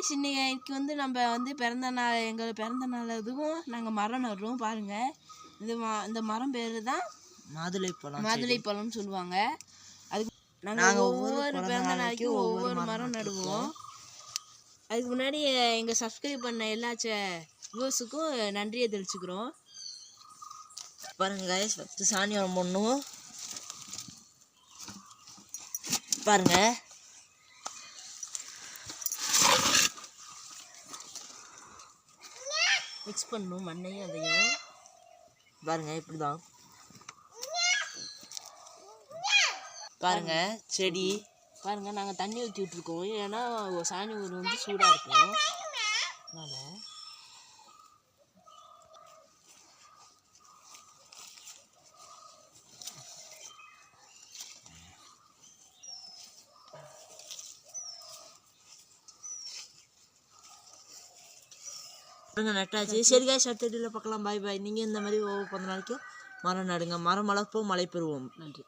Guys, இன்னைக்கு வந்து நம்ம வந்து பிறந்த நாள், எங்கள் பிறந்த நாள் அதுவும் நாங்கள் மரம் நடுறோம் பாருங்கள். இந்த மரம் பேர் தான் மாதுளைப்பழம்னு சொல்லுவாங்க. அதுக்கு நாங்கள் ஒவ்வொரு பிறந்த நாளைக்கும் ஒவ்வொரு மரம் நடுவோம். அதுக்கு முன்னாடி எங்கள் சப்ஸ்கிரைப் பண்ண எல்லா வியூஸுக்கும் நன்றியை தெளிச்சுக்கிறோம். பாருங்க கைஸ், ஃபஸ்ட்டு சாணி உரம் போடணும். பாருங்க மிக்ஸ் பண்ணணும் மண்ணையும் அதையும். பாருங்க இப்படிதான். பாருங்க செடி பாருங்க, நாங்கள் தண்ணி ஊற்றி விட்டுருக்கோம். ஏன்னா சாணி ஊர் வந்து சூடாக இருக்கும். அதனால் நட்டாச்சு. சரி கைஸ், அடுத்த வீடியோவில் பார்க்கலாம். பாய் பாய். நீங்கள் இந்த மாதிரி ஒவ்வொரு 15 நாளைக்கும் மரம் நடுங்க. மரம் வளர்ப்போம், மழை பெறுவோம். நன்றி.